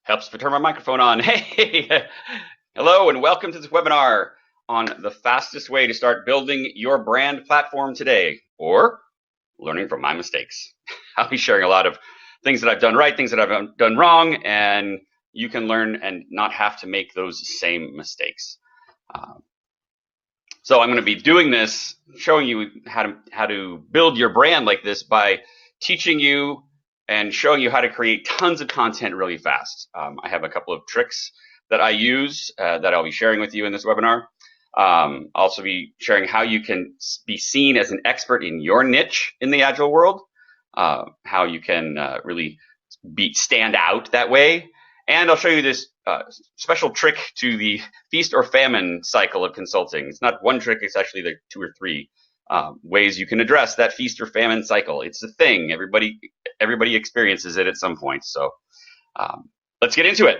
Helps to turn my microphone on. Hey, hello and welcome to this webinar on the fastest way to start building your brand platform today, or learning from my mistakes. I'll be sharing a lot of things that I've done right, things that I've done wrong, and you can learn and not have to make those same mistakes. So I'm going to be doing this, showing you how to build your brand like this by teaching you and showing you how to create tons of content really fast. I have a couple of tricks that I use that I'll be sharing with you in this webinar. I'll also be sharing how you can be seen as an expert in your niche in the Agile world, how you can really stand out that way. And I'll show you this special trick to the feast or famine cycle of consulting. It's not one trick, it's actually the two or three ways you can address that feast or famine cycle. It's a thing. Everybody experiences it at some point. So let's get into it.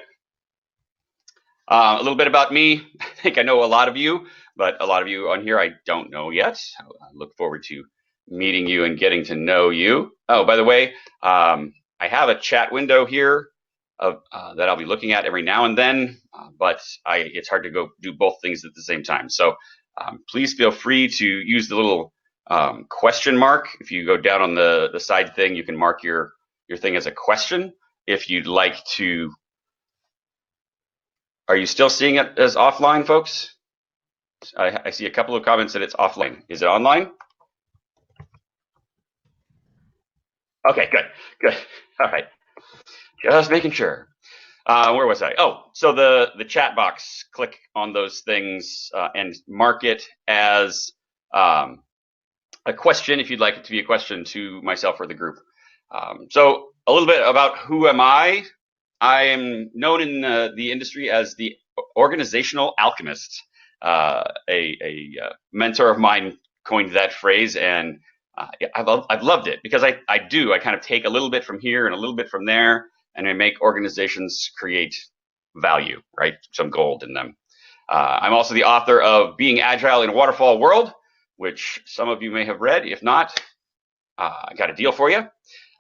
A little bit about me. I think I know a lot of you, but a lot of you on here I don't know yet. I look forward to meeting you and getting to know you. Oh, by the way, I have a chat window here that I'll be looking at every now and then, but it's hard to go do both things at the same time. So please feel free to use the little question mark. If you go down on the side thing, you can mark your thing as a question. If you'd like to, are you still seeing it as offline, folks? I see a couple of comments that it's offline. Is it online? Okay, good. All right. Just making sure. Where was I? Oh, so the chat box, click on those things and mark it as a question if you'd like it to be a question to myself or the group. So a little bit about who am I? I am known in the industry as the organizational alchemist. A mentor of mine coined that phrase, and I've loved it because I kind of take a little bit from here and a little bit from there, and I make organizations create value, right? Some gold in them. I'm also the author of Being Agile in a Waterfall World, which some of you may have read. If not, I got a deal for you.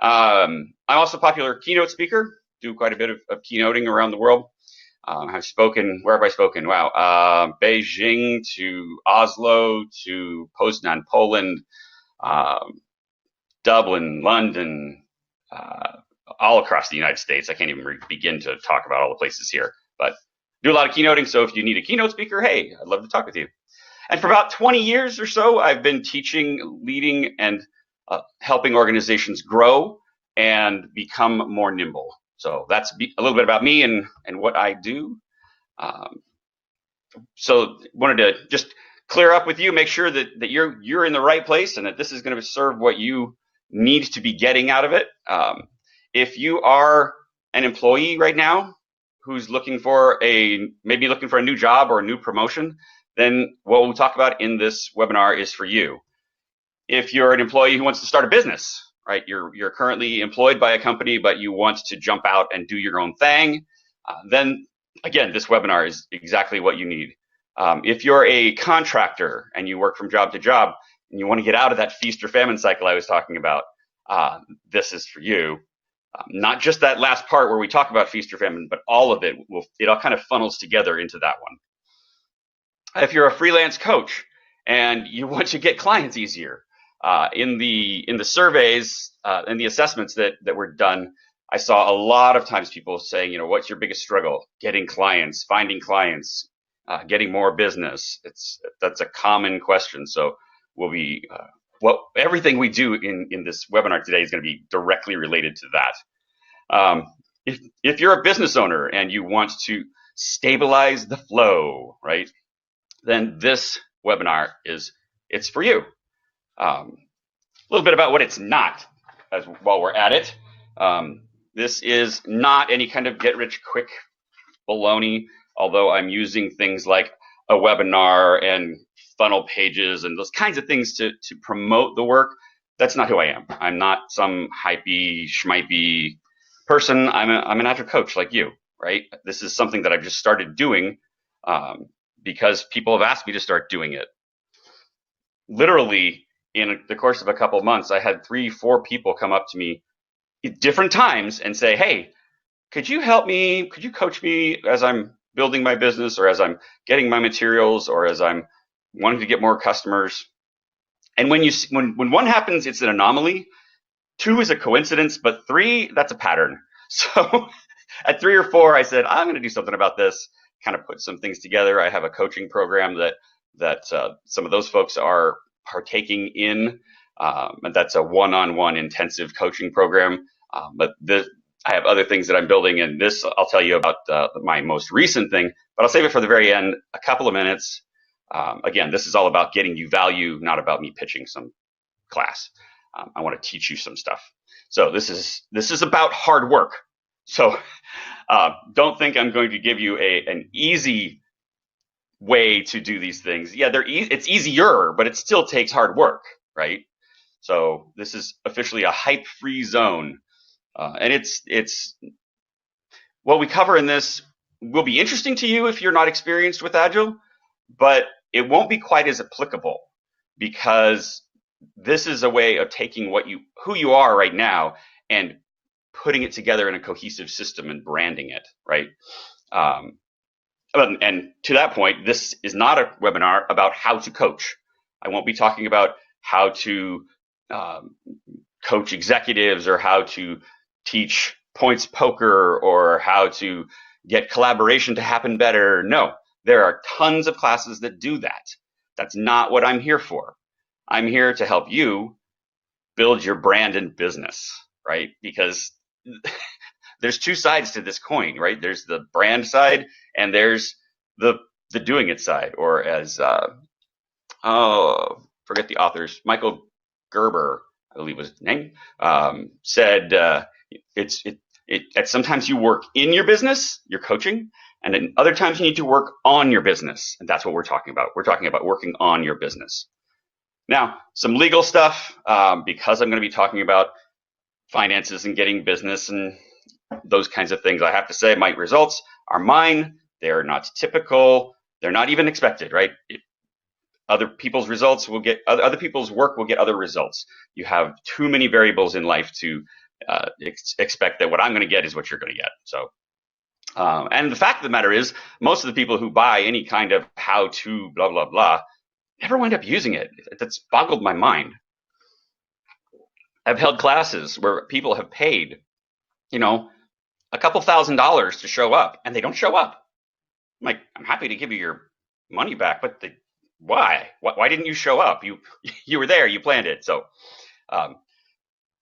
I'm also a popular keynote speaker, do quite a bit of keynoting around the world. I've spoken, where have I spoken? Wow, Beijing to Oslo to Poznan, Poland, Dublin, London, all across the United States. I can't even begin to talk about all the places here, but do a lot of keynoting. So if you need a keynote speaker, hey, I'd love to talk with you. And for about 20 years or so, I've been teaching, leading, and helping organizations grow and become more nimble. So that's a little bit about me and what I do. So wanted to just clear up with you, make sure that you're in the right place and that this is going to serve what you need to be getting out of it. If you are an employee right now who's looking for maybe looking for a new job or a new promotion, then what we'll talk about in this webinar is for you. If you're an employee who wants to start a business, right? You're currently employed by a company, but you want to jump out and do your own thing, then again, this webinar is exactly what you need. If you're a contractor and you work from job to job and you want to get out of that feast or famine cycle I was talking about, this is for you. Not just that last part where we talk about feast or famine, but all of it. It all kind of funnels together into that one. If you're a freelance coach and you want to get clients easier, in the surveys and the assessments that were done, I saw a lot of times people saying, what's your biggest struggle? Getting clients, finding clients, getting more business. That's a common question. So we'll be everything we do in this webinar today is going to be directly related to that. If you're a business owner and you want to stabilize the flow, right, then this webinar it's for you. A little bit about what it's not while we're at it. This is not any kind of get-rich-quick baloney, although I'm using things like a webinar and funnel pages and those kinds of things to promote the work. That's not who I am. I'm not some hypey, schmipey person. I'm an agile coach like you, right? This is something that I've just started doing because people have asked me to start doing it. Literally, in the course of a couple of months, I had 3-4 people come up to me at different times and say, hey, could you help me? Could you coach me as I'm building my business or as I'm getting my materials or as I'm wanting to get more customers? And when one happens, it's an anomaly. Two is a coincidence, but three, that's a pattern. So at 3 or 4, I said, I'm going to do something about this, kind of put some things together. I have a coaching program that some of those folks are partaking in. And that's a one-on-one intensive coaching program. I have other things that I'm building, and this I'll tell you about my most recent thing, but I'll save it for the very end, a couple of minutes. Again, this is all about getting you value, not about me pitching some class. I want to teach you some stuff. So this is about hard work. So don't think I'm going to give you an easy way to do these things. Yeah, it's easier, but it still takes hard work, right? So this is officially a hype-free zone, and it's what we cover in this will be interesting to you if you're not experienced with Agile, but it won't be quite as applicable because this is a way of taking who you are right now and putting it together in a cohesive system and branding it, right? And to that point, this is not a webinar about how to coach. I won't be talking about how to coach executives or how to teach points poker or how to get collaboration to happen better. No, there are tons of classes that do that. That's not what I'm here for. I'm here to help you build your brand and business, right? Because there's two sides to this coin, right? There's the brand side and there's the doing it side, or as forget the authors, Michael Gerber, I believe was his name, said sometimes you work in your business, you're coaching, and then other times you need to work on your business, and that's what we're talking about. We're talking about working on your business. Now, some legal stuff, because I'm going to be talking about finances and getting business and those kinds of things. I have to say my results are mine. They're not typical. They're not even expected, right? Other people's results will get other people's work will get other results. You have too many variables in life to expect that what I'm going to get is what you're going to get. So, and the fact of the matter is, most of the people who buy any kind of how-to blah blah blah never wind up using it. That's boggled my mind. I've held classes where people have paid, a couple $1,000s to show up, and they don't show up. I'm like, I'm happy to give you your money back, but why? Why didn't you show up? You were there, you planned it. So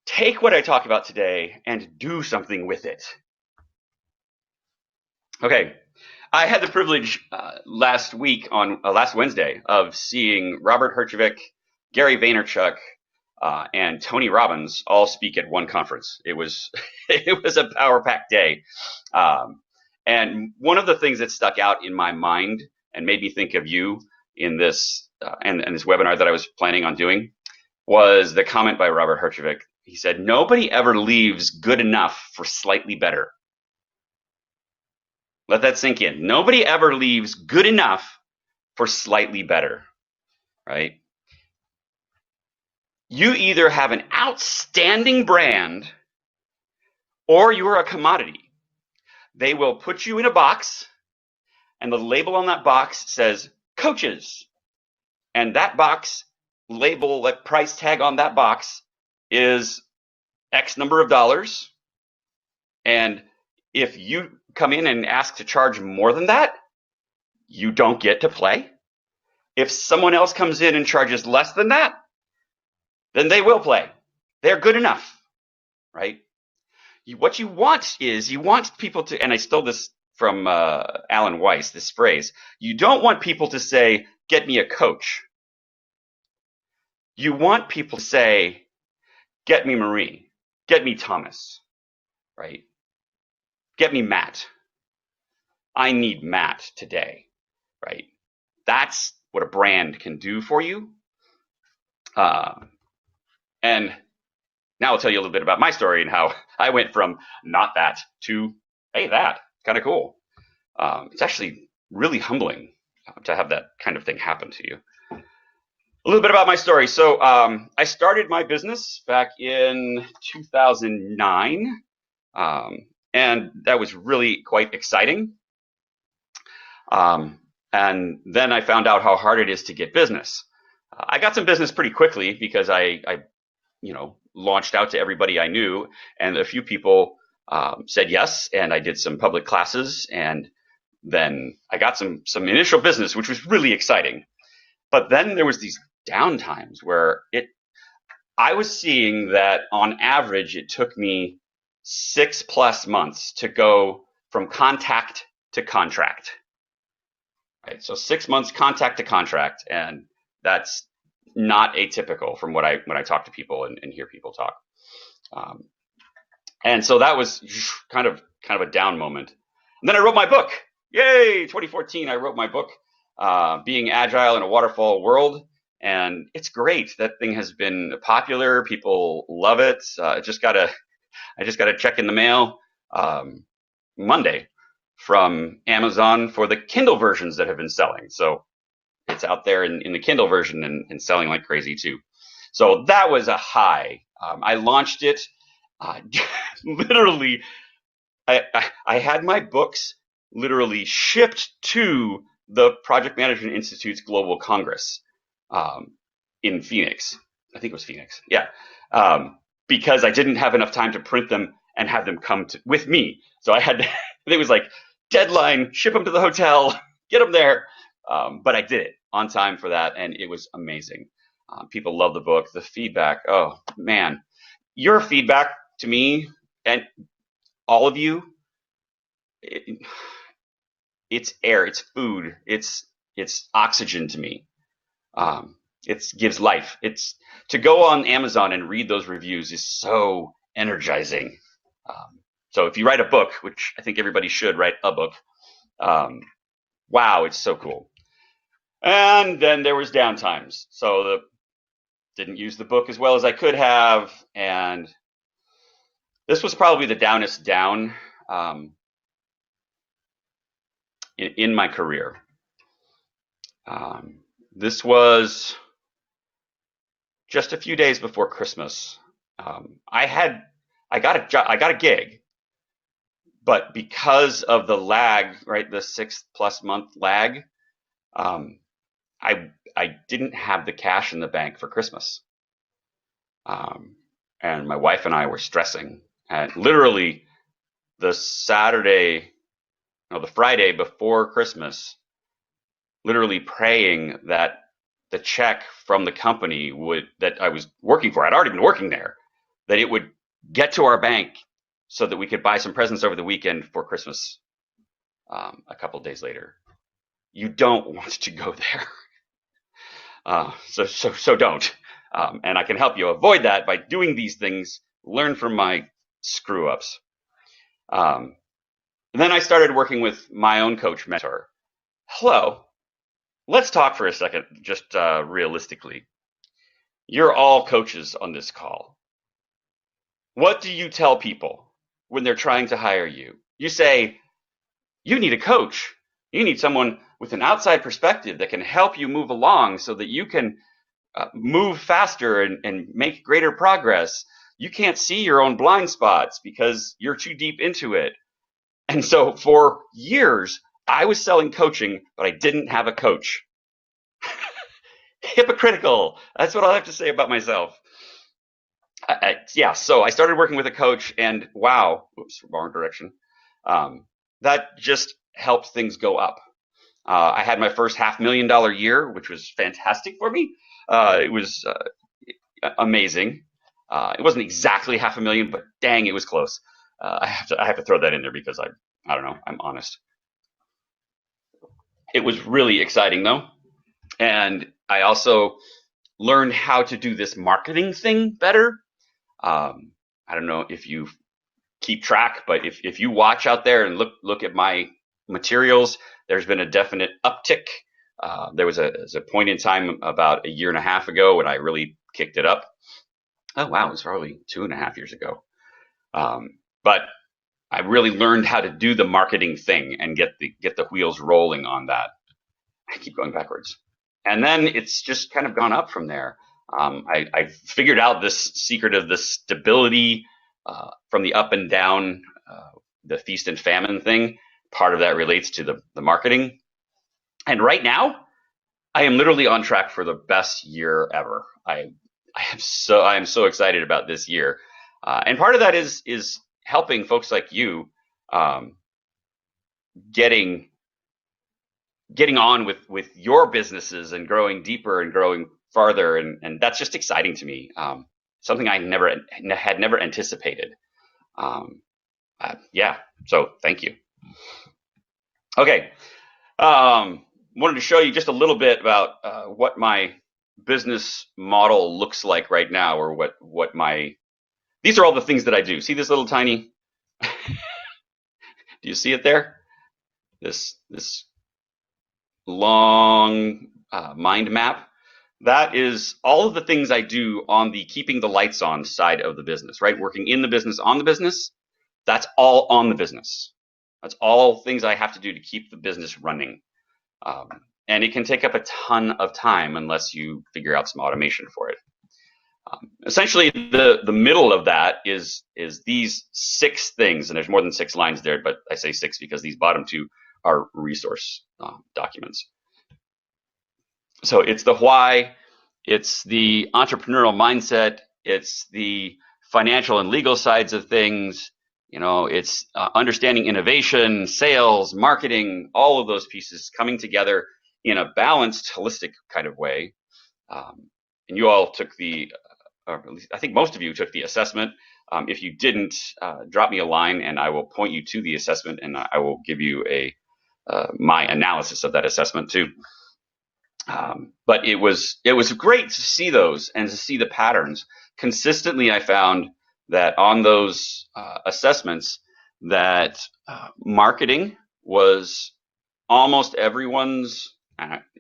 take what I talk about today and do something with it. Okay, I had the privilege last Wednesday of seeing Robert Herjavec, Gary Vaynerchuk, and Tony Robbins all speak at one conference. It was a power-packed day. And one of the things that stuck out in my mind and made me think of you in this and this webinar that I was planning on doing was the comment by Robert Herjavec. He said, "Nobody ever leaves good enough for slightly better." Let that sink in. Nobody ever leaves good enough for slightly better, right? You either have an outstanding brand or you're a commodity. They will put you in a box, and the label on that box says coaches. And that box label, that price tag on that box is X number of dollars. And if you come in and ask to charge more than that, you don't get to play. If someone else comes in and charges less than that, then they will play. They're good enough, right? What you want people to, and I stole this from Alan Weiss, this phrase, you don't want people to say, "Get me a coach." You want people to say, "Get me Marie, get me Thomas," right? Get me Matt. I need Matt today, right? That's what a brand can do for you. And now I'll tell you a little bit about my story and how I went from not that to, hey, that. Kind of cool. It's actually really humbling to have that kind of thing happen to you. A little bit about my story. So I started my business back in 2009. and that was really quite exciting. And then I found out how hard it is to get business. I got some business pretty quickly because I launched out to everybody I knew, and a few people said yes, and I did some public classes, and then I got some initial business, which was really exciting. But then there was these down times where I was seeing that on average it took me 6+ months to go from contact to contract. Right, so 6 months contact to contract, and that's not atypical from when I talk to people and hear people talk. Um, and so that was kind of a down moment. And then I wrote my book. Yay! 2014, I wrote my book, Being Agile in a Waterfall World, and it's great. That thing has been popular. People love it. I just got a check in the mail Monday from Amazon for the Kindle versions that have been selling. So it's out there in the Kindle version and selling like crazy too. So that was a high. I launched it. Literally, I had my books literally shipped to the Project Management Institute's Global Congress in Phoenix. I think it was Phoenix. Yeah. Because I didn't have enough time to print them and have them come with me. So I had, it was like deadline, ship them to the hotel, get them there. But I did it on time for that, and it was amazing. People love the book. The feedback, oh man, your feedback to me and all of you, it's air, it's food, it's oxygen to me. It gives life. It's to go on Amazon and read those reviews is so energizing. So if you write a book, which I think everybody should write a book, wow, it's so cool. And then there was downtimes. So didn't use the book as well as I could have, and this was probably the downest down in my career. This was just a few days before Christmas. I got a gig, but because of the lag, right, the 6+ month lag, I didn't have the cash in the bank for Christmas. And my wife and I were stressing. And literally the Friday before Christmas, literally praying that the check from the company that I was working for, I'd already been working there, that it would get to our bank so that we could buy some presents over the weekend for Christmas a couple of days later. You don't want to go there. So don't. And I can help you avoid that by doing these things, learn from my screw ups. And then I started working with my own coach mentor. Hello, let's talk for a second, just realistically. You're all coaches on this call. What do you tell people when they're trying to hire you? You say, you need a coach. You need someone with an outside perspective that can help you move along so that you can move faster and make greater progress. You can't see your own blind spots because you're too deep into it. And so for years, I was selling coaching, but I didn't have a coach. Hypocritical. That's what I'll have to say about myself. So I started working with a coach, and wow, wrong direction. That just helped things go up. I had my first $500,000 year, which was fantastic for me. It was amazing. It wasn't exactly $500,000, but dang, it was close. I have to throw that in there because I don't know, I'm honest. It was really exciting though, and I also learned how to do this marketing thing better. I don't know if you keep track, but if you watch out there and look at my materials, there's been a definite uptick. There was a point in time about 1.5 years ago when I really kicked it up. Oh wow, it was probably 2.5 years ago. But I really learned how to do the marketing thing and get the wheels rolling on that. I keep going backwards. And then it's just kind of gone up from there. I figured out this secret of the stability from the up and down the feast and famine thing. Part of that relates to the marketing. And right now, I am literally on track for the best year ever. I am so excited about this year, and part of that is helping folks like you um, getting getting on with your businesses and growing deeper and growing farther, and that's just exciting to me. Something I had never anticipated. Um, yeah, so thank you. Okay, wanted to show you just a little bit about what my business model looks like right now, or what my these are all the things that I do. See this little tiny? Do you see it there? This long mind map. That is all of the things I do on the keeping the lights on side of the business, right? Working in the business, on the business. That's all on the business. That's all things I have to do to keep the business running. Um, and it can take up a ton of time unless you figure out some automation for it. Essentially, the middle of that is these 6 things, and there's more than 6 lines there, but I say 6 because these bottom 2 are resource documents. So it's the why, it's the entrepreneurial mindset, it's the financial and legal sides of things. It's understanding innovation, sales, marketing, all of those pieces coming together in a balanced, holistic kind of way. And you all took or at least I think most of you took the assessment. If you didn't, drop me a line and I will point you to the assessment, and I will give you my analysis of that assessment too. But it was great to see those and to see the patterns. Consistently, I found that on those assessments that marketing was almost everyone's,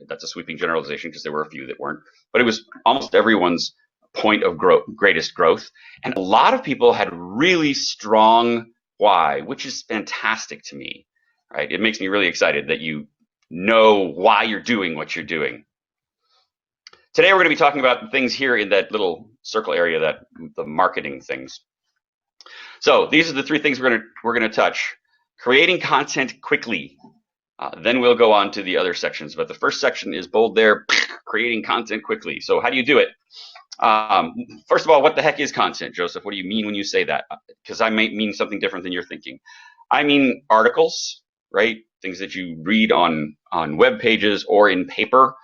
that's a sweeping generalization because there were a few that weren't, but it was almost everyone's point of greatest growth. And a lot of people had really strong why, which is fantastic to me, right? It makes me really excited that you know why you're doing what you're doing. Today we're going to be talking about things here in that little circle area, that the marketing things. So these are the 3 things we're going to touch. Creating content quickly. Then we'll go on to the other sections, but the first section is bold there, creating content quickly. So how do you do it? First of all, what the heck is content, Joseph? What do you mean when you say that? Because I might mean something different than you're thinking. I mean articles, right? Things that you read on web pages or in paper,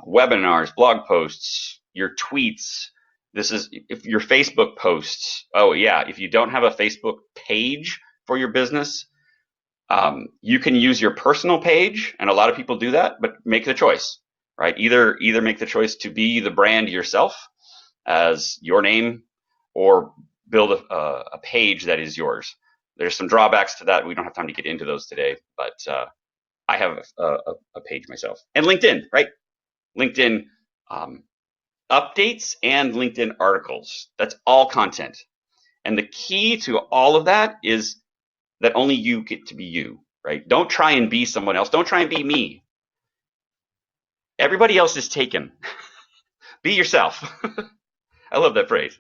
webinars, blog posts, your tweets. This is if your Facebook posts. Oh yeah, if you don't have a Facebook page for your business, you can use your personal page, and a lot of people do that, but make the choice, right? Either make the choice to be the brand yourself as your name, or build a page that is yours. There's some drawbacks to that. We don't have time to get into those today, but I have a page myself. And LinkedIn, right? LinkedIn updates and LinkedIn articles. That's all content. And the key to all of that is that only you get to be you, right? Don't try and be someone else. Don't try and be me. Everybody else is taken. Be yourself. I love that phrase.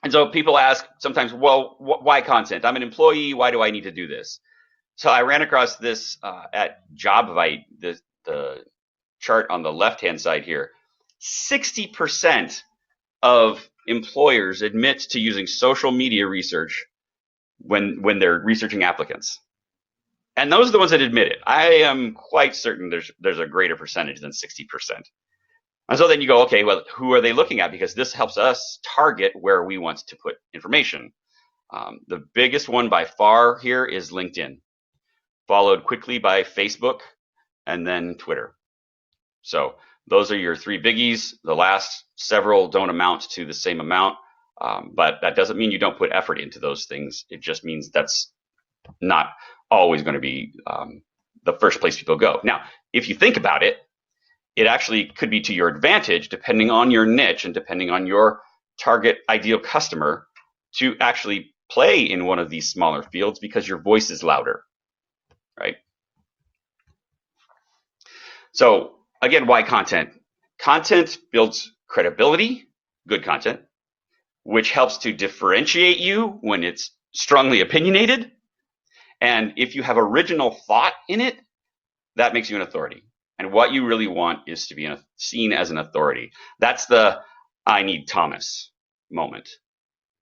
And so people ask sometimes, well, why content? I'm an employee. Why do I need to do this? So I ran across this at JobVite, the chart on the left-hand side here. 60% of employers admit to using social media research when they're researching applicants. And those are the ones that admit it. I am quite certain there's a greater percentage than 60%. And so then you go, okay, well, who are they looking at? Because this helps us target where we want to put information. The biggest one by far here is LinkedIn, followed quickly by Facebook, and then Twitter. So those are your 3 biggies. The last several don't amount to the same amount, but that doesn't mean you don't put effort into those things. It just means that's not always going to be the first place people go. Now, if you think about it, it actually could be to your advantage, depending on your niche and depending on your target ideal customer, to actually play in one of these smaller fields because your voice is louder, right? So again, why content? Content builds credibility, good content, which helps to differentiate you when it's strongly opinionated. And if you have original thought in it, that makes you an authority. And what you really want is to be seen as an authority. That's the I need Thomas moment,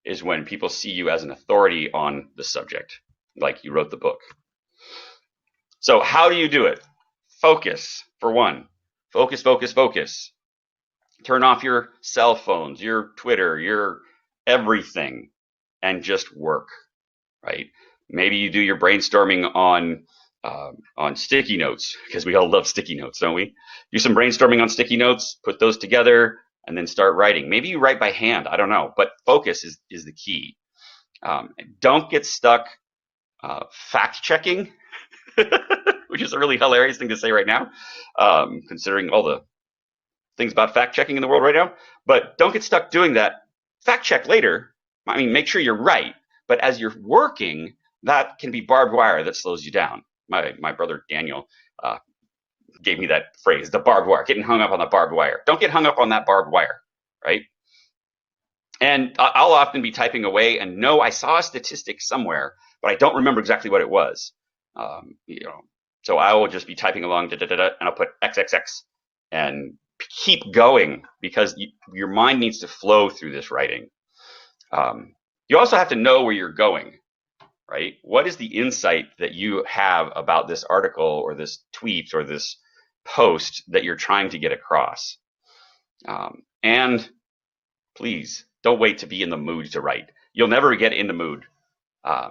is when people see you as an authority on the subject, like you wrote the book. So how do you do it? Focus, for one. Focus, focus, focus. Turn off your cell phones, your Twitter, your everything, and just work, right? Maybe you do your brainstorming on sticky notes, because we all love sticky notes, don't we? Do some brainstorming on sticky notes, put those together, and then start writing. Maybe you write by hand, I don't know, but focus is the key. Don't get stuck fact checking, which is a really hilarious thing to say right now, considering all the things about fact checking in the world right now. But don't get stuck doing that. Fact check later. I mean, make sure you're right. But as you're working, that can be barbed wire that slows you down. My brother Daniel gave me that phrase, the barbed wire, getting hung up on the barbed wire. Don't get hung up on that barbed wire, right? And I'll often be typing away and no, I saw a statistic somewhere, but I don't remember exactly what it was. So I will just be typing along, and I'll put XXX and keep going, because your mind needs to flow through this writing. You also have to know where you're going, right? What is the insight that you have about this article or this tweet or this post that you're trying to get across? And please don't wait to be in the mood to write. You'll never get in the mood.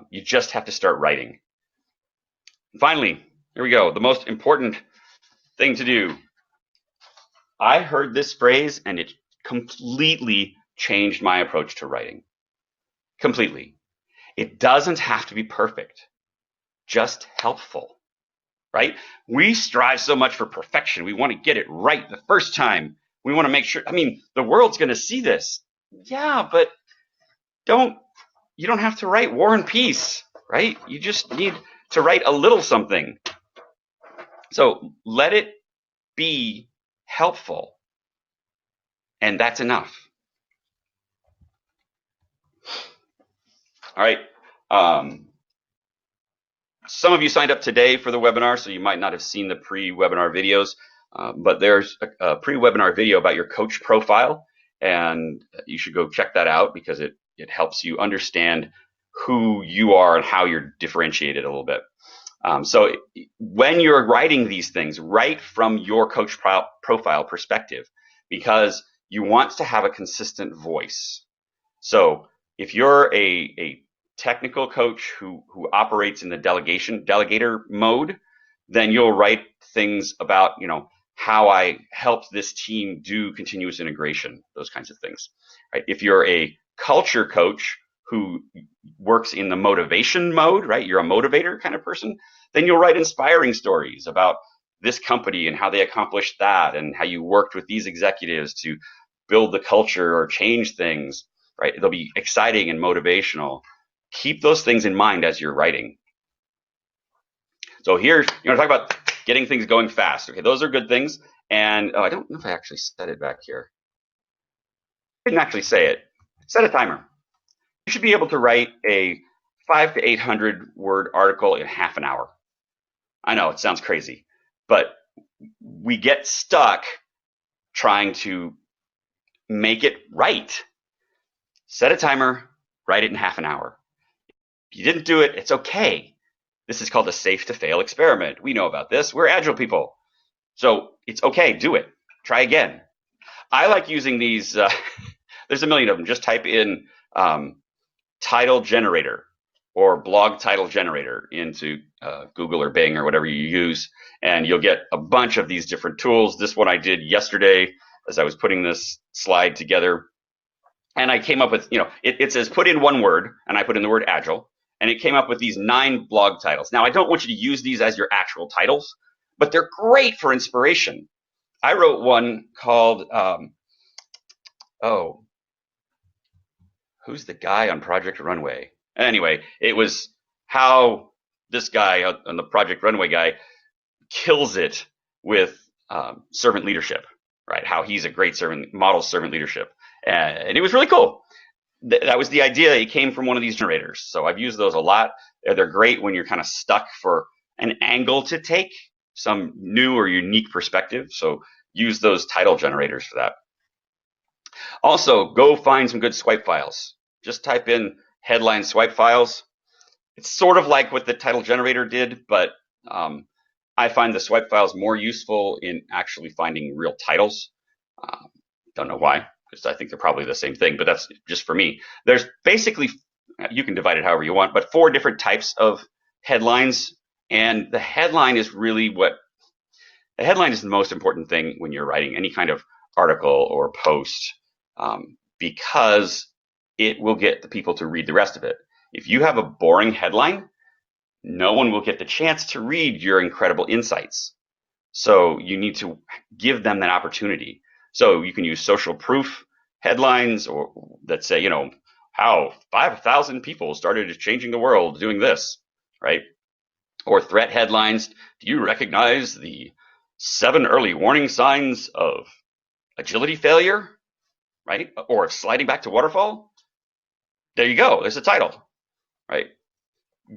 You just have to start writing. Finally, here we go. The most important thing to do. I heard this phrase and it completely changed my approach to writing. Completely. It doesn't have to be perfect, just helpful, right? We strive so much for perfection. We want to get it right the first time. We want to make sure, I mean, the world's going to see this. Yeah, but you don't have to write War and Peace, right? You just need to write a little something. So let it be helpful, and that's enough. All right. Some of you signed up today for the webinar, so you might not have seen the pre-webinar videos, but there's a pre-webinar video about your coach profile, and you should go check that out because it helps you understand who you are and how you're differentiated a little bit. So when you're writing these things, write from your coach profile perspective, because you want to have a consistent voice. So if you're a technical coach who operates in the delegator mode, then you'll write things about, how I helped this team do continuous integration, those kinds of things. Right? If you're a culture coach who works in the motivation mode, right? You're a motivator kind of person, then you'll write inspiring stories about this company and how they accomplished that and how you worked with these executives to build the culture or change things, right? They'll be exciting and motivational. Keep those things in mind as you're writing. So here, talk about getting things going fast. Okay, those are good things. And I don't know if I actually said it back here. I didn't actually say it. Set a timer. You should be able to write a 500 to 800 word article in half an hour. I know it sounds crazy, but we get stuck trying to make it right. Set a timer, write it in half an hour. If you didn't do it, it's okay. This is called a safe to fail experiment. We know about this. We're agile people. So it's okay. Do it. Try again. I like using these. There's a million of them. Just type in title generator or blog title generator into Google or Bing or whatever you use, and you'll get a bunch of these different tools. This one I did yesterday as I was putting this slide together. And I came up with, it says put in one word, and I put in the word agile, and it came up with these 9 blog titles. Now, I don't want you to use these as your actual titles, but they're great for inspiration. I wrote one called, who's the guy on Project Runway? Anyway, it was how this guy on the Project Runway guy kills it with servant leadership, right? How he's a great servant, models servant leadership. And it was really cool. that was the idea. It came from one of these generators. So I've used those a lot. They're great when you're kind of stuck for an angle to take, some new or unique perspective. So use those title generators for that. Also, go find some good swipe files. Just type in headline swipe files. It's sort of like what the title generator did, but I find the swipe files more useful in actually finding real titles. Don't know why, because I think they're probably the same thing, but that's just for me. There's basically, you can divide it however you want, but 4 different types of headlines. And the headline is really the headline is the most important thing when you're writing any kind of article or post, because it will get the people to read the rest of it. If you have a boring headline, no one will get the chance to read your incredible insights. So you need to give them that opportunity. So you can use social proof headlines or that say, how 5,000 people started changing the world doing this, right? Or threat headlines. Do you recognize the 7 early warning signs of agility failure, right? Or sliding back to waterfall? There you go. There's a title, right?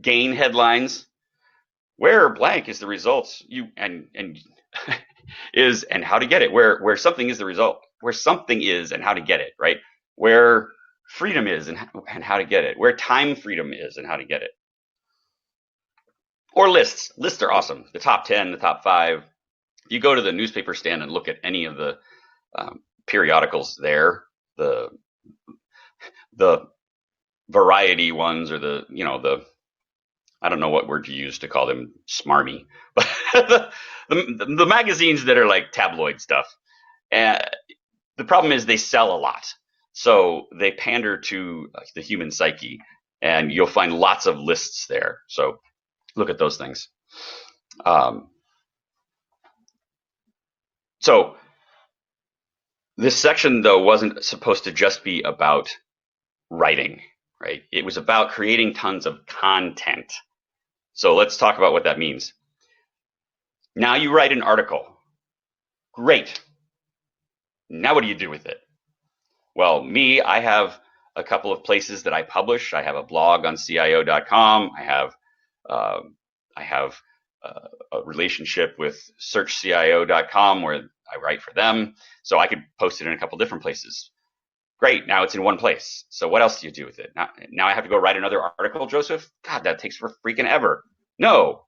Gain headlines. Where blank is the results and is and how to get it. Where something is the result. Where something is and how to get it, right? Where freedom is and how to get it. Where time freedom is and how to get it. Or lists. Lists are awesome. The top 10, the top 5. If you go to the newspaper stand and look at any of the periodicals there, the variety ones or the I don't know what word to use to call them smarmy, but the magazines that are like tabloid stuff. And the problem is they sell a lot. So they pander to the human psyche, and you'll find lots of lists there. So look at those things. So this section, though, wasn't supposed to just be about writing, right? It was about creating tons of content. So let's talk about what that means. Now you write an article. Great. Now what do you do with it? Well, me, I have a couple of places that I publish. I have a blog on CIO.com. I have a relationship with searchcio.com where I write for them. So I could post it in a couple different places. Great. Now it's in one place. So what else do you do with it? Now I have to go write another article, Joseph? God, that takes for freaking ever. No.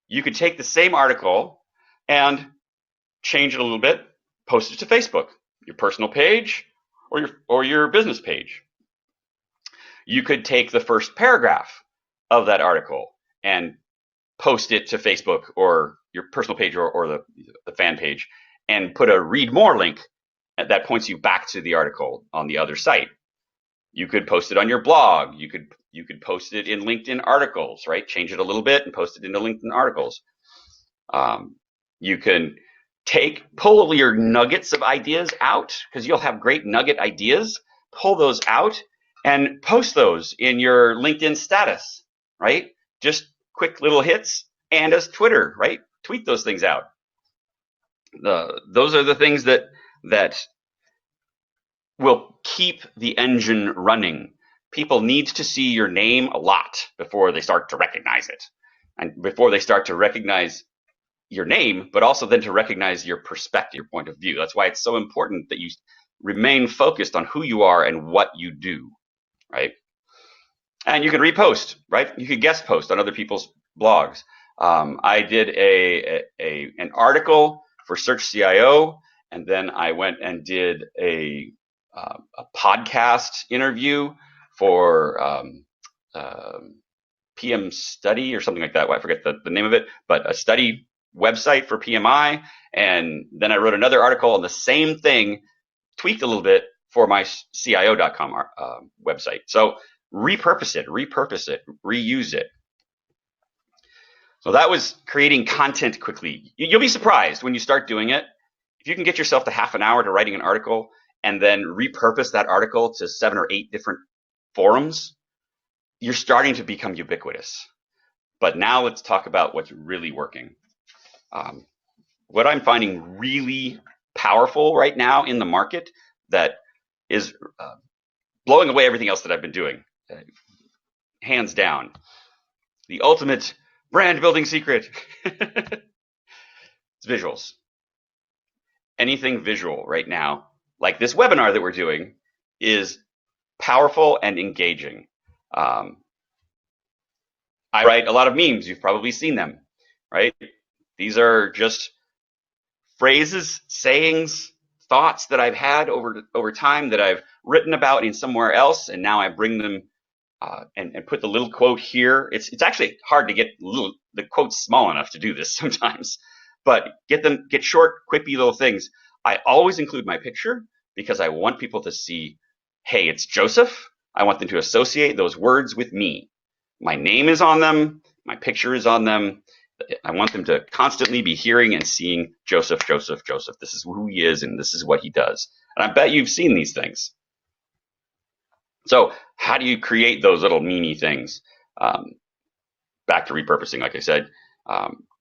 You could take the same article and change it a little bit, post it to Facebook, your personal page or your business page. You could take the first paragraph of that article and post it to Facebook or your personal page or the fan page and put a read more link that points you back to the article on the other site. You could post it on your blog. You could post it in LinkedIn articles, right? Change it a little bit and post it into LinkedIn articles. You can pull your nuggets of ideas out because you'll have great nugget ideas. Pull those out and post those in your LinkedIn status, right? Just quick little hits, and as Twitter, right? Tweet those things out. Those are the things that will keep the engine running. People need to see your name a lot before they start to recognize it, and before they start to recognize your name, but also then to recognize your perspective, your point of view. That's why it's so important that you remain focused on who you are and what you do, right? And you can repost, right? You could guest post on other people's blogs. I did an article for Search CIO, and then I went and did a podcast interview for PM Study or something like that. Well, I forget the name of it, but a study website for PMI. And then I wrote another article on the same thing, tweaked a little bit for my CIO.com website. So repurpose it, reuse it. So that was creating content quickly. You'll be surprised when you start doing it. If you can get yourself to half an hour to writing an article and then repurpose that article to 7 or 8 different forums, you're starting to become ubiquitous. But now let's talk about what's really working. What I'm finding really powerful right now in the market that is blowing away everything else that I've been doing. Hands down. The ultimate brand building secret. It's visuals. Anything visual right now, like this webinar that we're doing, is powerful and engaging. I write a lot of memes. You've probably seen them, right? These are just phrases, sayings, thoughts that I've had over time that I've written about in somewhere else, and now I bring them and put the little quote here. It's actually hard to get the quotes small enough to do this sometimes, but get short, quippy little things. I always include my picture because I want people to see, hey, it's Joseph. I want them to associate those words with me. My name is on them. My picture is on them. I want them to constantly be hearing and seeing Joseph, Joseph, Joseph. This is who he is, and this is what he does. And I bet you've seen these things. So how do you create those little meme things? Back to repurposing, like I said.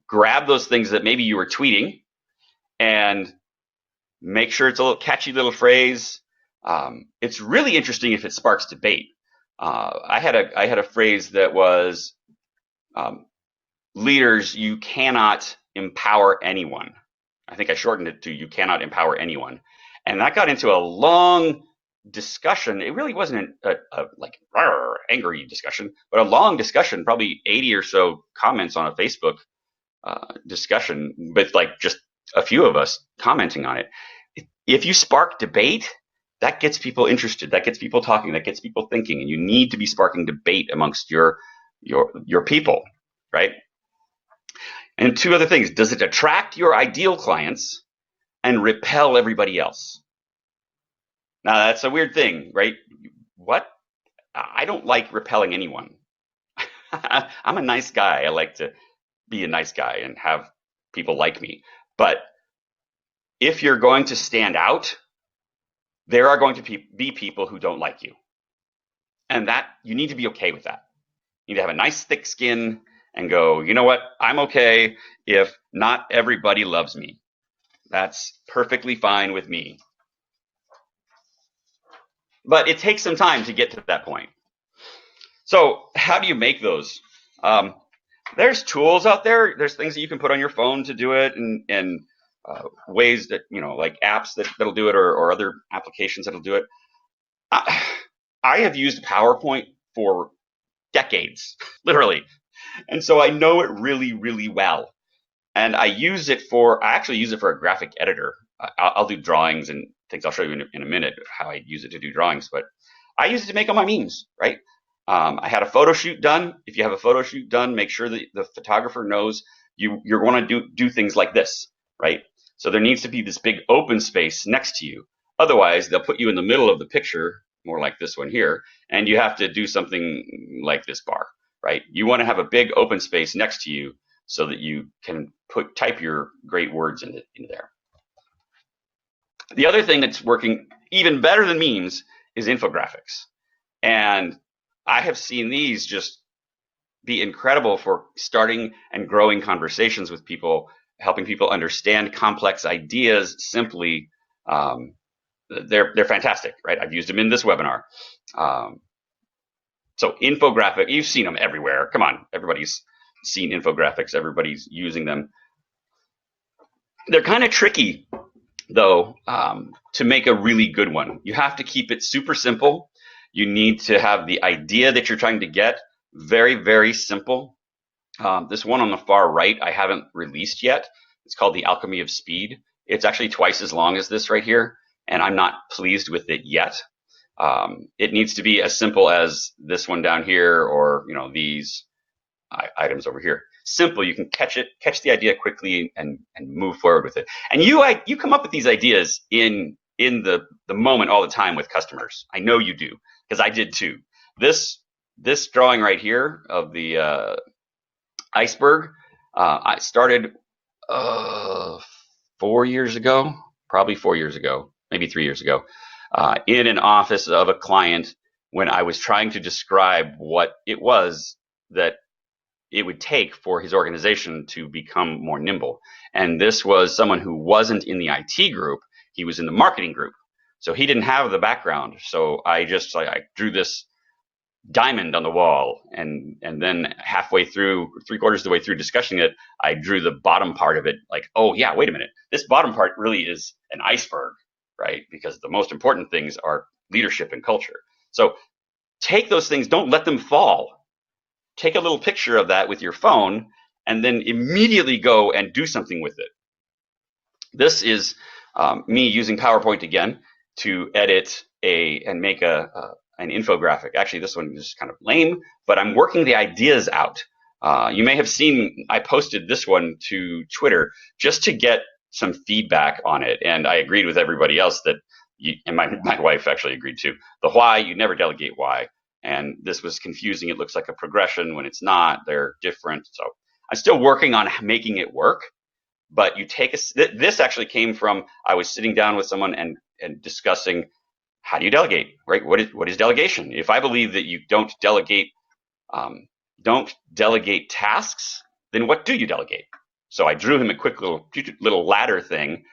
Grab those things that maybe you were tweeting and make sure it's a little catchy little phrase. It's really interesting if it sparks debate. I had a phrase that was, leaders, you cannot empower anyone. I think I shortened it to you cannot empower anyone. And that got into a long discussion. It really wasn't a like angry discussion, but a long discussion, probably 80 or so comments on a Facebook discussion with like just a few of us commenting on it. If you spark debate, that gets people interested, that gets people talking, that gets people thinking, and you need to be sparking debate amongst your people, right? And two other things. Does it attract your ideal clients and repel everybody else? Now, that's a weird thing, right? What? I don't like repelling anyone. I'm a nice guy. I like to be a nice guy and have people like me. But if you're going to stand out, there are going to be people who don't like you. And that you need to be okay with that. You need to have a nice thick skin and go, you know what? I'm okay if not everybody loves me. That's perfectly fine with me. But it takes some time to get to that point. So how do you make those? There's tools out there. There's things that you can put on your phone to do it, and ways that, like apps that'll do it, or other applications that'll do it. I have used PowerPoint for decades, literally. And so I know it really, really well. And I actually use it for a graphic editor. I'll do drawings and things. I'll show you in a minute how I use it to do drawings, but I use it to make all my memes, right? I had a photo shoot done. If you have a photo shoot done, make sure that the photographer knows you're going to do things like this, right? So there needs to be this big open space next to you. Otherwise, they'll put you in the middle of the picture, more like this one here, and you have to do something like this bar, right? You want to have a big open space next to you so that you can type your great words into there. The other thing that's working even better than memes is infographics. And I have seen these just be incredible for starting and growing conversations with people, helping people understand complex ideas simply. They're fantastic, right? I've used them in this webinar. So infographic, you've seen them everywhere. Come on, everybody's seen infographics. Everybody's using them. They're kind of tricky, though, to make a really good one. You have to keep it super simple. You need to have the idea that you're trying to get very, very simple. This one on the far right, I haven't released yet. It's called The Alchemy of Speed. It's actually twice as long as this right here, and I'm not pleased with it yet. It needs to be as simple as this one down here, or these items over here. Simple. You can catch the idea quickly, and move forward with it. And you come up with these ideas in the moment all the time with customers. I know you do, because I did too. This drawing right here of the iceberg, I started 4 years ago, probably 4 years ago, maybe 3 years ago, in an office of a client, when I was trying to describe what it was that it would take for his organization to become more nimble. And this was someone who wasn't in the IT group. He was in the marketing group. So he didn't have the background. So I drew this diamond on the wall, and then halfway through, 3/4 of the way through discussing it, I drew the bottom part of it. Like, oh yeah, wait a minute, this bottom part really is an iceberg, right? Because the most important things are leadership and culture. So take those things, don't let them fall. Take a little picture of that with your phone, and then immediately go and do something with it. This is me using PowerPoint again to edit and make an infographic. Actually, this one is kind of lame, but I'm working the ideas out. You may have seen I posted this one to Twitter just to get some feedback on it, and I agreed with everybody else that, and my wife actually agreed too. The why, you never delegate why, and this was confusing. It looks like a progression when it's not. They're different. So I'm still working on making it work. But you take this actually came from, I was sitting down with someone and discussing, how do you delegate, right? What is delegation? If I believe that you don't delegate tasks, then what do you delegate? So I drew him a quick little ladder thing,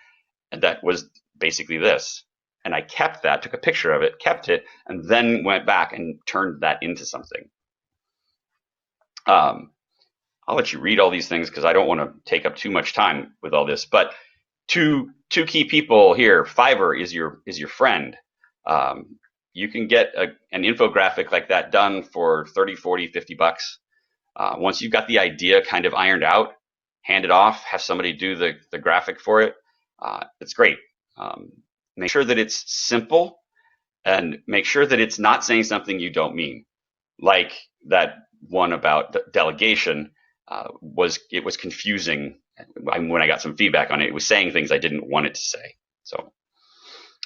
and that was basically this. And I kept that, took a picture of it, kept it, and then went back and turned that into something. I'll let you read all these things because I don't want to take up too much time with all this. But two key people here. Fiverr is your friend. You can get an infographic like that done for 30, 40, 50 bucks. Once you've got the idea kind of ironed out, hand it off, have somebody do the graphic for it. It's great. Make sure that it's simple, and make sure that it's not saying something you don't mean. Like that one about delegation, was confusing when I got some feedback on it. It was saying things I didn't want it to say. So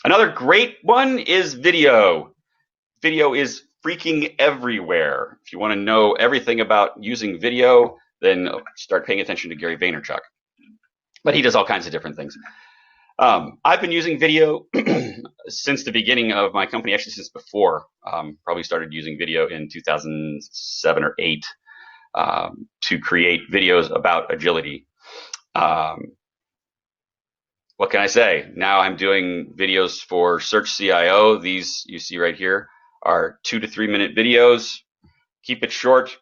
another great one is video. Video is freaking everywhere. If you want to know everything about using video, then start paying attention to Gary Vaynerchuk. But he does all kinds of different things. I've been using video since the beginning of my company, actually since before. Probably started using video in 2007 or 8 to create videos about agility. What can I say? Now I'm doing videos for Search CIO. These you see right here are 2 to 3 minute videos. Keep it short,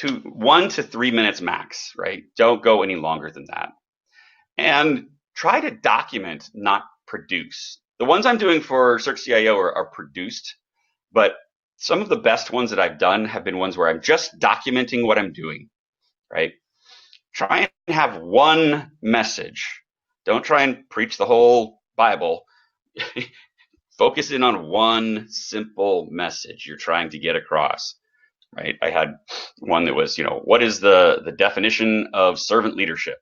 1 to 3 minutes max, right? Don't go any longer than that. And try to document, not produce. The ones I'm doing for Search CIO are produced, but some of the best ones that I've done have been ones where I'm just documenting what I'm doing, right? Try and have one message. Don't try and preach the whole Bible. Focus in on one simple message you're trying to get across, right? I had one that was, what is the definition of servant leadership?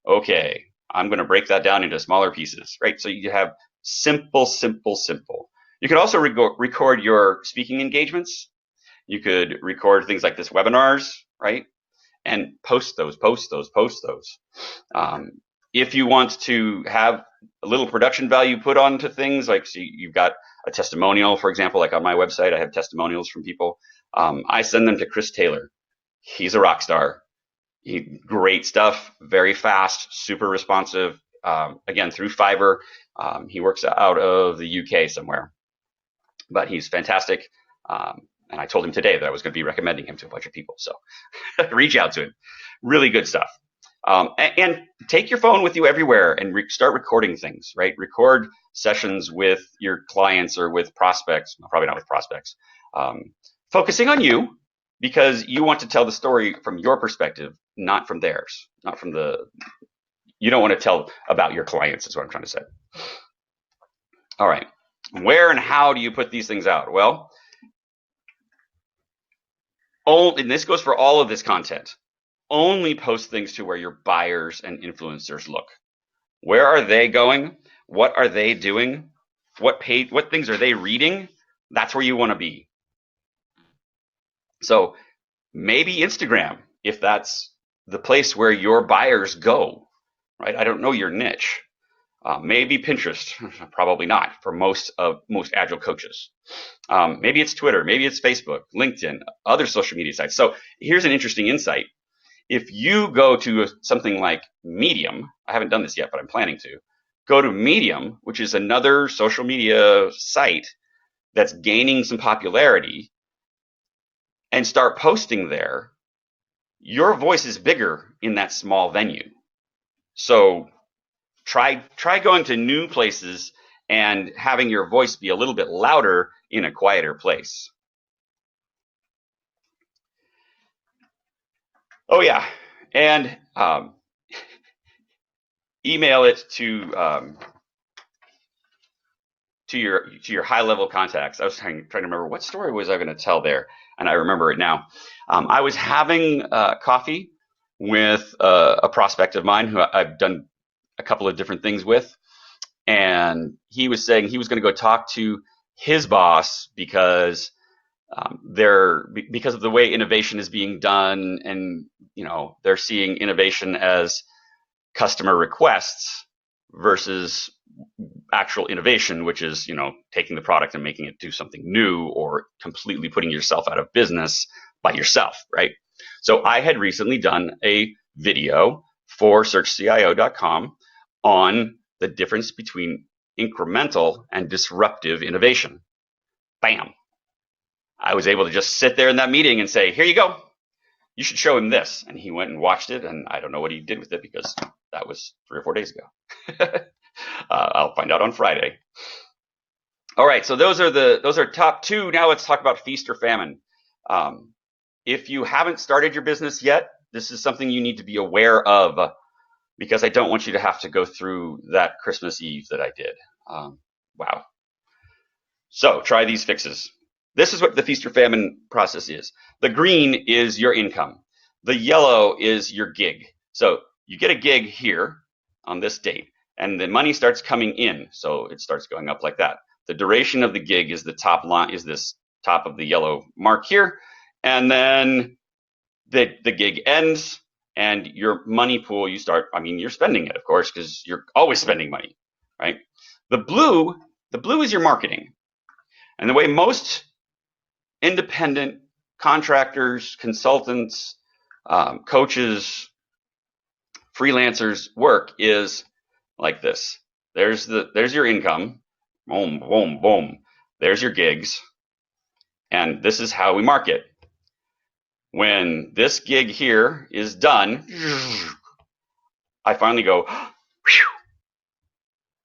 Okay, I'm going to break that down into smaller pieces, right? So you have simple, simple, simple. You could also record your speaking engagements. You could record things like this webinars, right? And post those. If you want to have a little production value put onto things, like so you've got a testimonial, for example, like on my website, I have testimonials from people. I send them to Chris Taylor. He's a rock star. Great stuff, very fast, super responsive. Again, through Fiverr. He works out of the UK somewhere, but he's fantastic. And I told him today that I was going to be recommending him to a bunch of people. So reach out to him. Really good stuff. And take your phone with you everywhere and start recording things, right? Record sessions with your clients or with prospects. Well, probably not with prospects. Focusing on you, because you want to tell the story from your perspective, not from theirs, you don't want to tell about your clients, is what I'm trying to say. All right. Where and how do you put these things out? Well, and this goes for all of this content. Only post things to where your buyers and influencers look. Where are they going? What are they doing? What things are they reading? That's where you want to be. So maybe Instagram, if that's the place where your buyers go, right? I don't know your niche. Maybe Pinterest, probably not for most agile coaches. Maybe it's Twitter, maybe it's Facebook, LinkedIn, other social media sites. So here's an interesting insight. If you go to something like Medium, I haven't done this yet, but I'm planning to. go to Medium, which is another social media site that's gaining some popularity, and start posting there, your voice is bigger in that small venue. So try going to new places and having your voice be a little bit louder in a quieter place. Oh yeah, and email it to your high level contacts. I was trying to remember what story was I going to tell there, and I remember it now. I was having coffee with a prospect of mine who I've done a couple of different things with, and he was saying he was going to go talk to his boss because because of the way innovation is being done, and they're seeing innovation as customer requests versus actual innovation, which is taking the product and making it do something new or completely putting yourself out of business by yourself, right? So I had recently done a video for searchcio.com on the difference between incremental and disruptive innovation. Bam. I was able to just sit there in that meeting and say, here you go. You should show him this. And he went and watched it, and I don't know what he did with it because that was 3 or 4 days ago. I'll find out on Friday. All right, so those are top 2. Now let's talk about feast or famine. If you haven't started your business yet, this is something you need to be aware of, because I don't want you to have to go through that Christmas Eve that I did. Wow. So try these fixes. This is what the feast or famine process is. The green is your income. The yellow is your gig. So you get a gig here on this date, and the money starts coming in. So it starts going up like that. The duration of the gig is the top line, is this top of the yellow mark here. And then the gig ends, and your money pool, you're spending it, of course, because you're always spending money, right? The blue is your marketing. And the way most independent contractors, consultants, coaches, freelancers work is like this. There's your income. Boom, boom, boom. There's your gigs. And this is how we market. When this gig here is done, I finally go, whew,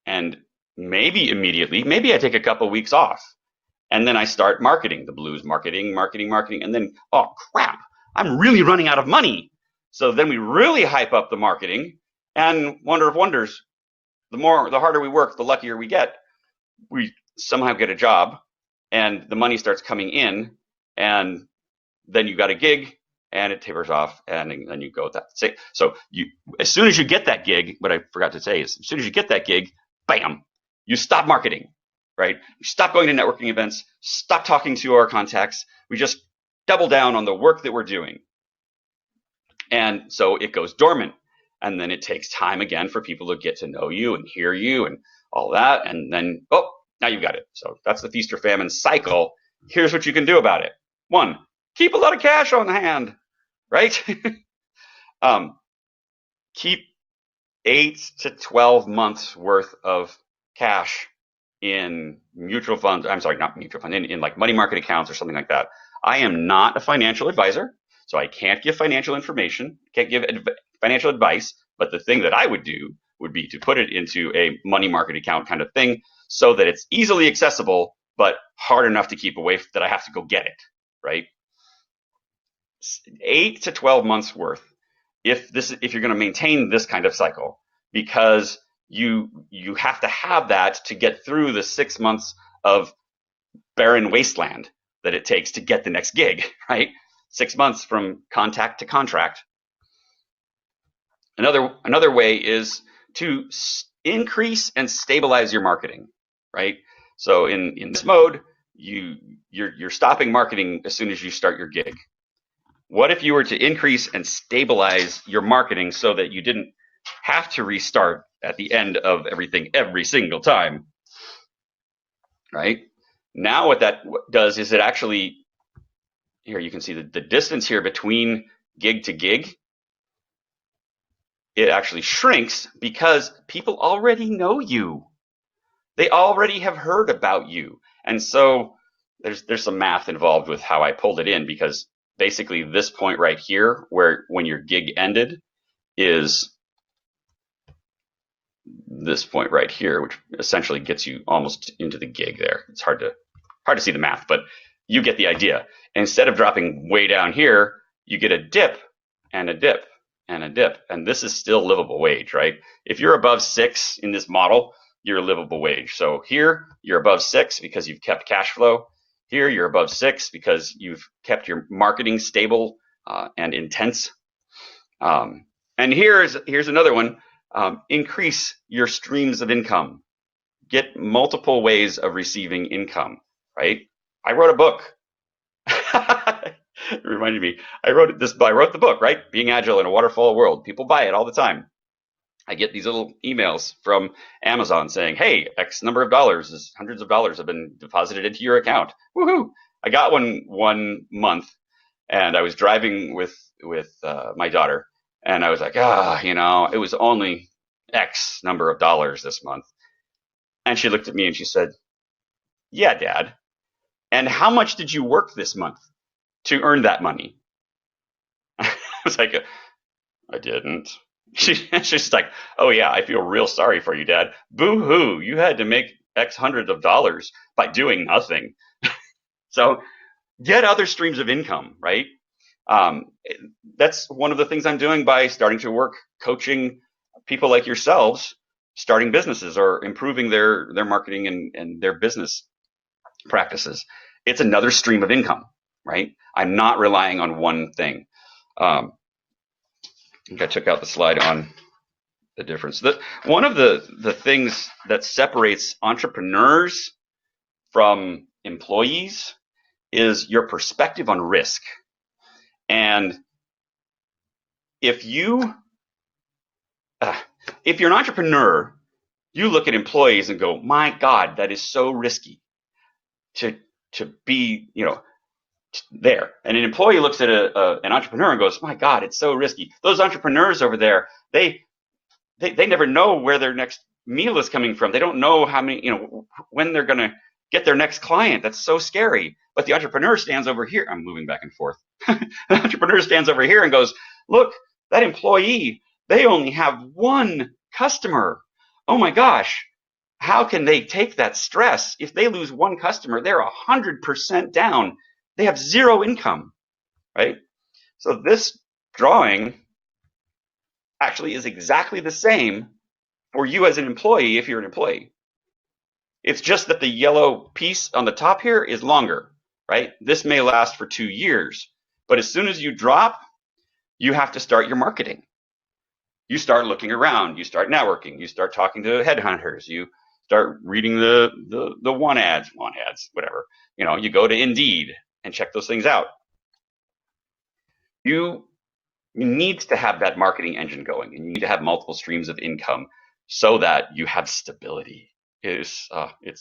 and maybe immediately, maybe I take a couple weeks off. And then I start marketing. The blues marketing. And then, oh crap, I'm really running out of money. So then we really hype up the marketing, and wonder of wonders, the harder we work, the luckier we get. We somehow get a job, and the money starts coming in, and then you got a gig, and it tapers off, and then you go with that. So as soon as you get that gig, what I forgot to say is, as soon as you get that gig, bam, you stop marketing. Right? We stop going to networking events, stop talking to our contacts. We just double down on the work that we're doing. And so it goes dormant. And then it takes time again for people to get to know you and hear you and all that. And then, now you've got it. So that's the feast or famine cycle. Here's what you can do about it. 1, keep a lot of cash on hand, right? Keep 8 to 12 months worth of cash in mutual funds. I'm sorry, not mutual funds, in like money market accounts or something like that. I am not a financial advisor, so I can't give financial information, can't give financial advice. But the thing that I would do would be to put it into a money market account kind of thing, so that it's easily accessible, but hard enough to keep away that I have to go get it, right? 8 to 12 months worth, if you're going to maintain this kind of cycle, because you have to have that to get through the 6 months of barren wasteland that it takes to get the next gig, right? 6 months from contact to contract. Another way is to increase and stabilize your marketing, right? So in this mode, you're stopping marketing as soon as you start your gig. What if you were to increase and stabilize your marketing so that you didn't have to restart at the end of everything every single time, right? Now what that does is it actually, here you can see the distance here between gig to gig it actually shrinks because people already know you. They already have heard about you. And so there's some math involved with how I pulled it in, because basically this point right here, where when your gig ended, is this point right here, which essentially gets you almost into the gig there. It's hard to see the math, but you get the idea. Instead of dropping way down here, you get a dip and a dip and a dip. And this is still livable wage, right? If you're above 6 in this model, you're livable wage. So here you're above 6 because you've kept cash flow. Here you're above 6 because you've kept your marketing stable and intense. And here's another one. Increase your streams of income. Get multiple ways of receiving income, right? I wrote a book. It reminded me. I wrote the book, right? Being Agile in a Waterfall World. People buy it all the time. I get these little emails from Amazon saying, "Hey, X number of dollars, hundreds of dollars have been deposited into your account." Woohoo! I got one month, and I was driving with my daughter, and I was like, it was only X number of dollars this month. And she looked at me and she said, "Yeah, Dad. And how much did you work this month to earn that money?" I was like, "I didn't." She's like, "Oh yeah, I feel real sorry for you, Dad. Boo hoo, you had to make X hundreds of dollars by doing nothing." So get other streams of income, right? Um, that's one of the things I'm doing by starting to work coaching people like yourselves starting businesses or improving their marketing and their business practices. It's another stream of income, right? I'm not relying on one thing. I think I took out the slide on the difference. One of the things that separates entrepreneurs from employees is your perspective on risk. And if you if you're an entrepreneur, you look at employees and go, "My God, that is so risky to be, there." And an employee looks at an entrepreneur and goes, "My God, it's so risky." Those entrepreneurs over there, they never know where their next meal is coming from. They don't know how many, when they're going to get their next client. That's so scary. But the entrepreneur stands over here. I'm moving back and forth. The entrepreneur stands over here and goes, "Look, that employee, they only have one customer. Oh my gosh. How can they take that stress? If they lose one customer, they're 100% down. They have zero income," right? So this drawing actually is exactly the same for you as an employee if you're an employee. It's just that the yellow piece on the top here is longer, right? This may last for 2 years, but as soon as you drop, you have to start your marketing. You start looking around, you start networking, you start talking to headhunters, you start reading the want ads, whatever. You go to Indeed and check those things out. You need to have that marketing engine going, and you need to have multiple streams of income so that you have stability. It's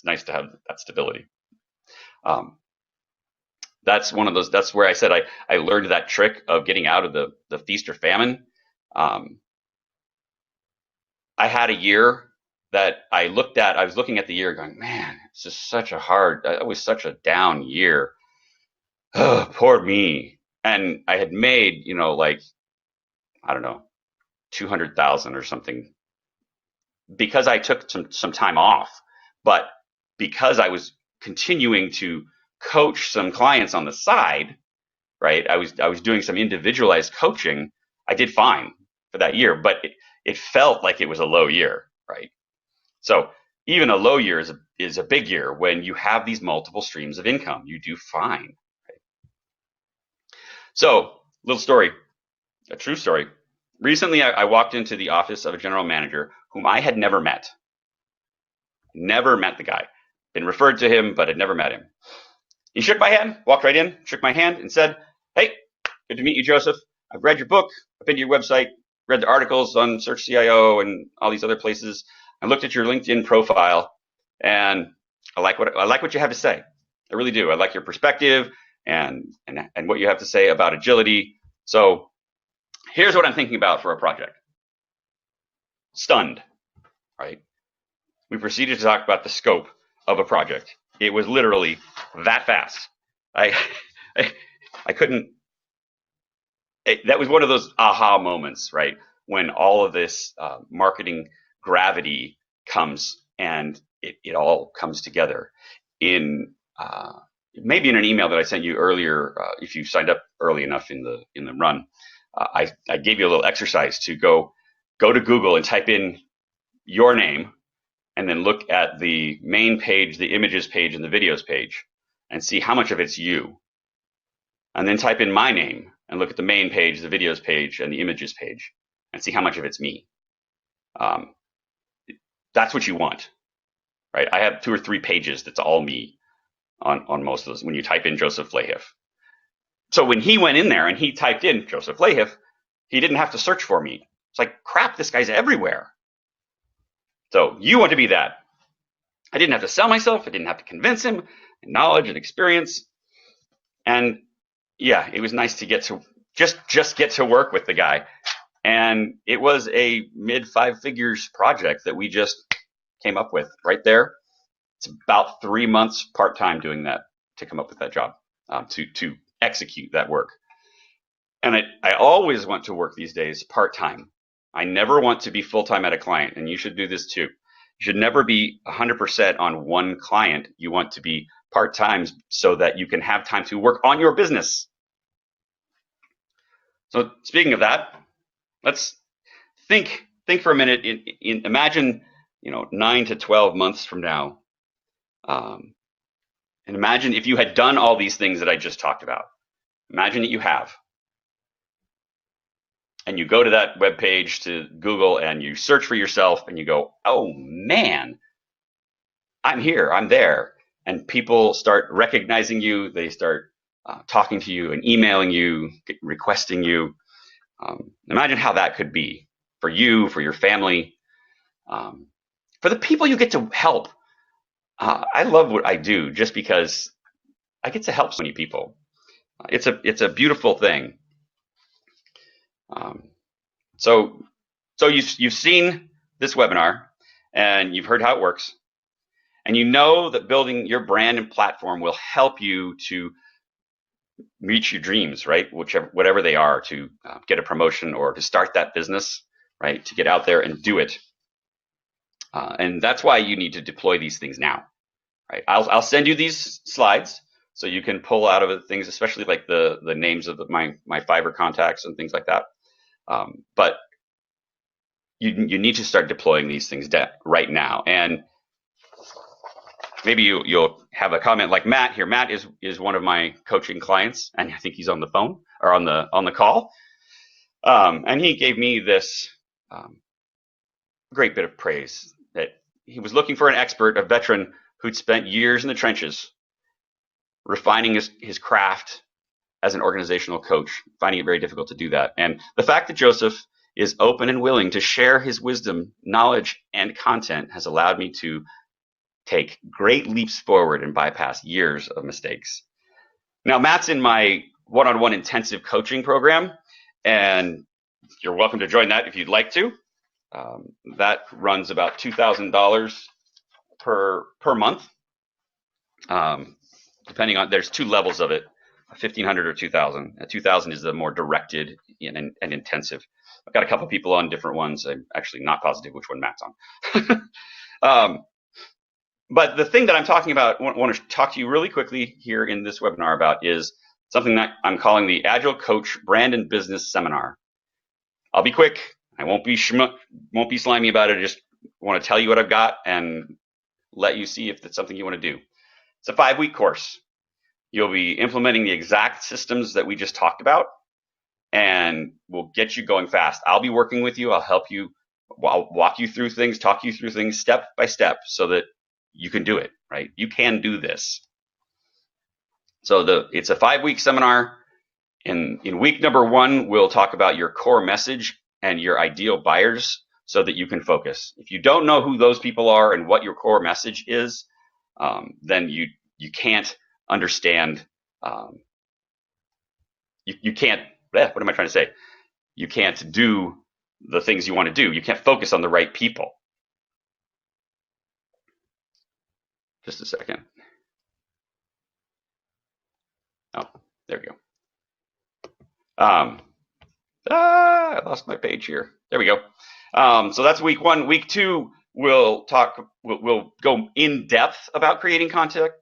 nice to have that stability. That's one of those. That's where I said I learned that trick of getting out of the feast or famine. I had a year that I was looking at the year going, "Man, it's just such a hard. It was such a down year. Oh, poor me." And I had made, like, I don't know, 200,000 or something because I took some time off, but because I was continuing to coach some clients on the side, right? I was doing some individualized coaching. I did fine for that year, but it felt like it was a low year, right? So even a low year is a big year when you have these multiple streams of income. You do fine. Right? So, little story, a true story. Recently, I walked into the office of a general manager whom I had never met. Never met the guy. Been referred to him, but had never met him. He shook my hand, walked right in, shook my hand, and said, "Hey, good to meet you, Joseph. I've read your book. I've been to your website, read the articles on Search CIO and all these other places. I looked at your LinkedIn profile, and I like what you have to say. I really do. I like your perspective and what you have to say about agility. So here's what I'm thinking about for a project." stunned, right? We proceeded to talk about the scope of a project. It was literally that fast. I, I, I couldn't. That was one of those aha moments, right? When all of this marketing gravity comes and it all comes together in maybe in an email that I sent you earlier. If you signed up early enough in the run, I gave you a little exercise to go to Google and type in your name and then look at the main page, the images page, and the videos page, and see how much of it's you. And then type in my name and look at the main page, the videos page, and the images page, and see how much of it's me. Um, that's what you want, right? I have 2 or 3 pages that's all me on most of those when you type in Joseph Flahiff. So when he went in there and he typed in Joseph Flahiff, he didn't have to search for me. It's like, crap, this guy's everywhere. So you want to be that. I didn't have to sell myself. I didn't have to convince him. Knowledge and experience. And yeah, it was nice to get to just get to work with the guy. And it was a mid 5 figures project that we just came up with right there. It's about 3 months part-time doing that to come up with that job, to execute that work. And I always want to work these days part-time. I never want to be full-time at a client, and you should do this too. You should never be 100% on one client. You want to be part-time so that you can have time to work on your business. So speaking of that, let's think for a minute. Imagine 9 to 12 months from now, and imagine if you had done all these things that I just talked about. Imagine that you have, and you go to that web page to Google and you search for yourself, and you go, "Oh man, I'm here, I'm there," and people start recognizing you. They start talking to you and emailing you, requesting you. Imagine how that could be for you, for your family, for the people you get to help. I love what I do just because I get to help so many people. It's a beautiful thing. So you've seen this webinar and you've heard how it works, and you know that building your brand and platform will help you to reach your dreams, right? Whatever they are, to get a promotion or to start that business, right? To get out there and do it. And that's why you need to deploy these things now, right? I'll send you these slides so you can pull out of it things, especially like the names of my Fiverr contacts and things like that. But you need to start deploying these things right now. And maybe you'll have a comment like Matt here. Matt is one of my coaching clients, and I think he's on the phone or on the call. And he gave me this great bit of praise that he was looking for an expert, a veteran who'd spent years in the trenches, refining his craft as an organizational coach, finding it very difficult to do that. And the fact that Joseph is open and willing to share his wisdom, knowledge, and content has allowed me to take great leaps forward and bypass years of mistakes. Now, Matt's in my one-on-one intensive coaching program, and you're welcome to join that if you'd like to. That runs about $2,000 per month, depending on. There's 2 levels of it, 1,500 or 2,000. 2,000 is the more directed and intensive. I've got a couple people on different ones. I'm actually not positive which one Matt's on. But the thing that I'm talking about, want to talk to you really quickly here in this webinar about, is something that I'm calling the Agile Coach Brand and Business Seminar. I'll be quick. I won't be slimy about it. I just want to tell you what I've got and let you see if it's something you want to do. It's a 5-week course. You'll be implementing the exact systems that we just talked about, and we'll get you going fast. I'll be working with you. I'll help you. I'll walk you through things, talk you through things step by step so that you can do it, right? You can do this. So it's a 5-week seminar. In week number 1, we'll talk about your core message and your ideal buyers so that you can focus. If you don't know who those people are and what your core message is, then you can't understand. You can't. What am I trying to say? You can't do the things you want to do. You can't focus on the right people. Just a second. Oh, there we go. I lost my page here. There we go. So that's week one. Week two, we'll go in depth about creating content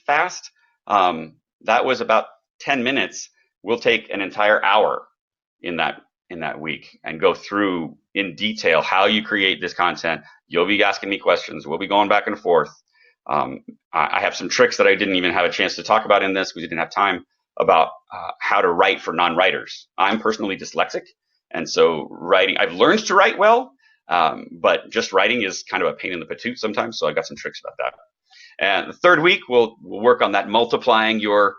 fast. That was about 10 minutes. We'll take an entire hour in that week and go through in detail how you create this content. You'll be asking me questions. We'll be going back and forth. I have some tricks that I didn't even have a chance to talk about in this because we didn't have time about how to write for non-writers. I'm personally dyslexic, and so writing, I've learned to write well, but just writing is kind of a pain in the patoot sometimes. So I got some tricks about that. And the third week, we'll work on that multiplying your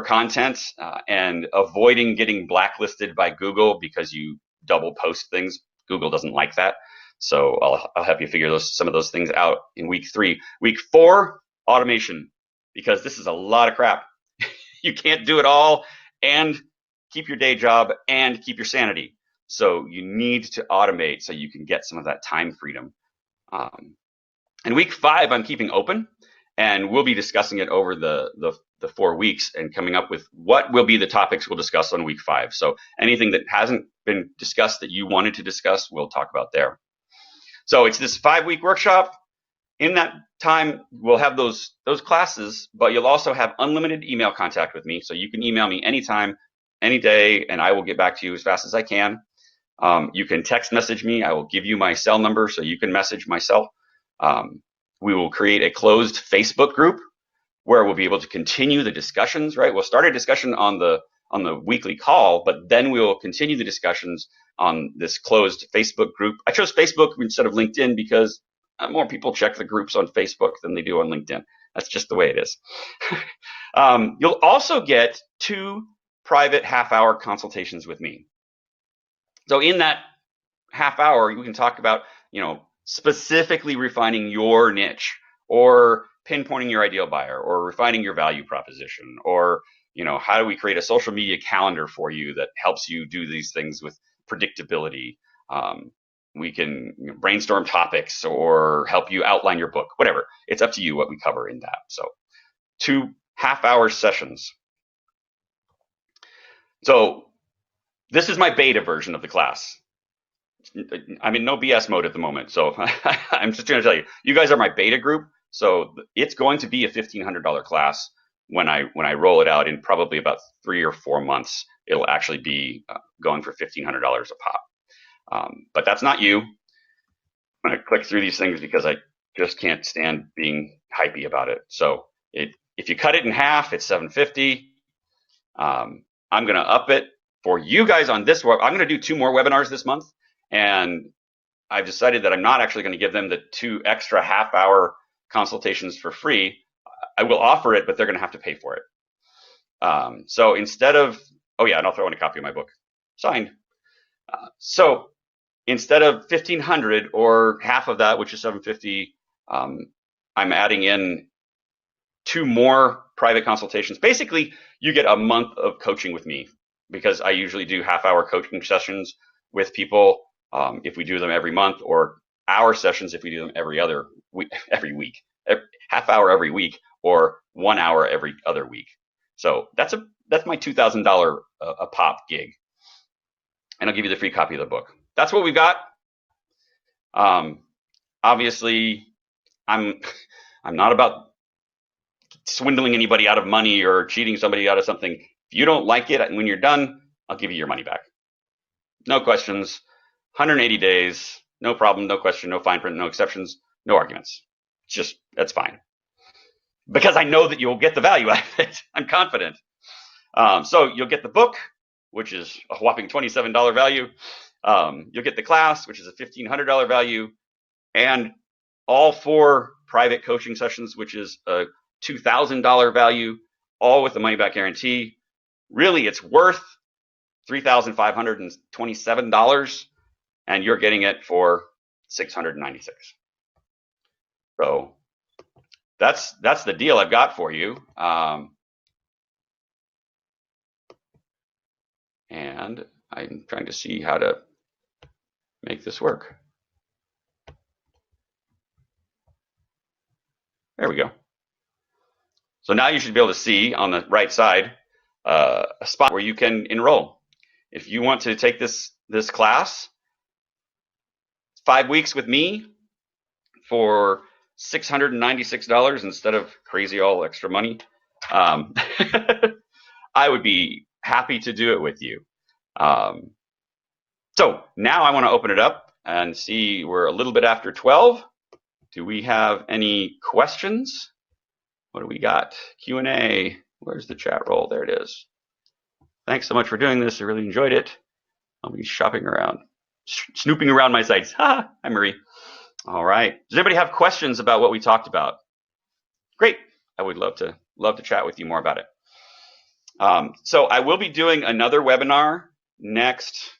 content and avoiding getting blacklisted by Google because you double post things. Google doesn't like that. So I'll help you figure some of those things out in week three. Week four, automation, because this is a lot of crap. You can't do it all and keep your day job and keep your sanity. So you need to automate so you can get some of that time freedom. And week five, I'm keeping open, and we'll be discussing it over the 4 weeks and coming up with what will be the topics we'll discuss on week five. So anything that hasn't been discussed that you wanted to discuss, we'll talk about there. So it's this 5-week workshop. In that time, we'll have those classes, but you'll also have unlimited email contact with me. So you can email me anytime, any day, and I will get back to you as fast as I can. You can text message me. I will give you my cell number so you can message my cell. We will create a closed Facebook group where we'll be able to continue the discussions, right? We'll start a discussion on the weekly call, but then we will continue the discussions on this closed Facebook group. I chose Facebook instead of LinkedIn because more people check the groups on Facebook than they do on LinkedIn. That's just the way it is. You'll also get 2 private half-hour consultations with me. So in that half hour, you can talk about, specifically refining your niche, or pinpointing your ideal buyer, or refining your value proposition, or how do we create a social media calendar for you that helps you do these things with predictability. We can brainstorm topics or help you outline your book, whatever. It's up to you what we cover in that. So 2 half-hour sessions. So this is my beta version of the class. I'm in no BS mode at the moment. So I'm just going to tell you, you guys are my beta group. So it's going to be a $1,500 class when I roll it out in probably about 3 or 4 months. It'll actually be going for $1,500 a pop. But that's not you. I'm going to click through these things because I just can't stand being hypey about it. So if you cut it in half, it's $750. I'm going to up it for you guys on this. I'm going to do 2 more webinars this month. And I've decided that I'm not actually going to give them the 2 extra half-hour consultations for free. I will offer it, but they're going to have to pay for it. So instead of, and I'll throw in a copy of my book, signed. So instead of $1,500 or half of that, which is $750, I'm adding in 2 more private consultations. Basically, you get a month of coaching with me because I usually do half-hour coaching sessions with people. If we do them every month, or hour sessions if we do them every week, half hour every week, or 1 hour every other week. So that's my $2,000 a pop gig, and I'll give you the free copy of the book. That's what we've got. Obviously, I'm not about swindling anybody out of money or cheating somebody out of something. If you don't like it, when you're done, I'll give you your money back. No questions. 180 days, no problem, no question, no fine print, no exceptions, no arguments. That's fine. Because I know that you'll get the value out of it. I'm confident. So you'll get the book, which is a whopping $27 value. You'll get the class, which is a $1,500 value, and all 4 private coaching sessions, which is a $2,000 value, all with the money back guarantee. Really, it's worth $3,527. And you're getting it for $696. So that's the deal I've got for you. And I'm trying to see how to make this work. There we go. So now you should be able to see on the right side a spot where you can enroll. If you want to take this class, 5 weeks with me for $696 instead of crazy all extra money, I would be happy to do it with you. So now I want to open it up and see, we're a little bit after 12. Do we have any questions? What do we got? Q&A. Where's the chat roll? There it is. Thanks so much for doing this. I really enjoyed it. I'll be shopping around, snooping around my sites. Hi, Marie. All right. Does anybody have questions about what we talked about? Great. I would love to chat with you more about it. So I will be doing another webinar next.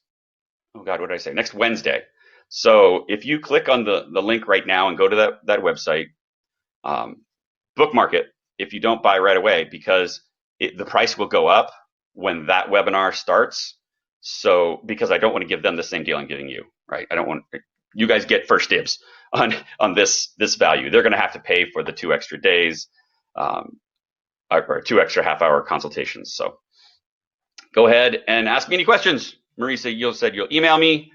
Oh God, what did I say? Next Wednesday. So if you click on the link right now and go to that website, bookmark it if you don't buy right away, because the price will go up when that webinar starts. So because I don't want to give them the same deal I'm giving you, right? I don't want you guys get first dibs on this value. They're going to have to pay for the 2 extra days or 2 extra half-hour consultations. So go ahead and ask me any questions. Marisa, you said you'll email me.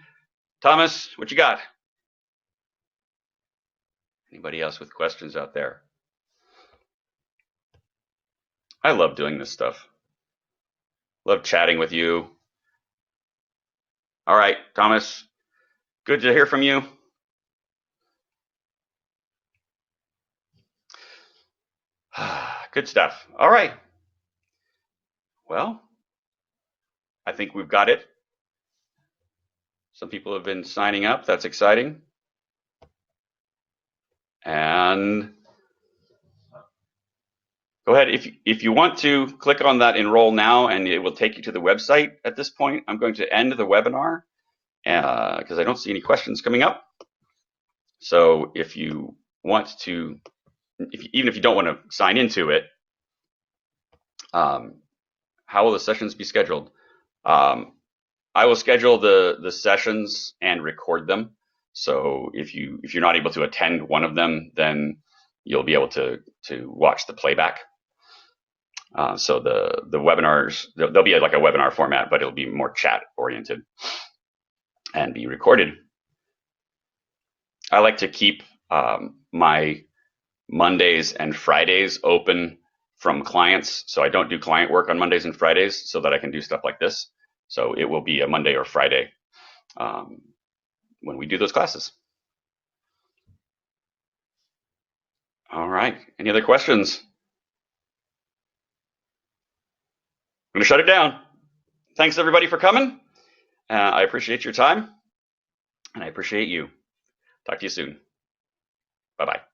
Thomas, what you got? Anybody else with questions out there? I love doing this stuff. Love chatting with you. All right, Thomas, good to hear from you. Good stuff. All right. Well, I think we've got it. Some people have been signing up. That's exciting. And go ahead. If you want to click on that enroll now, and it will take you to the website at this point. I'm going to end the webinar because I don't see any questions coming up. So if you want to, even if you don't want to sign into it, how will the sessions be scheduled? I will schedule the sessions and record them. So if you're not able to attend one of them, then you'll be able to watch the playback. So the webinars, they'll be like a webinar format, but it'll be more chat oriented and be recorded. I like to keep my Mondays and Fridays open from clients. So I don't do client work on Mondays and Fridays so that I can do stuff like this. So it will be a Monday or Friday when we do those classes. All right. Any other questions? I'm going to shut it down. Thanks, everybody, for coming. I appreciate your time, and I appreciate you. Talk to you soon. Bye-bye.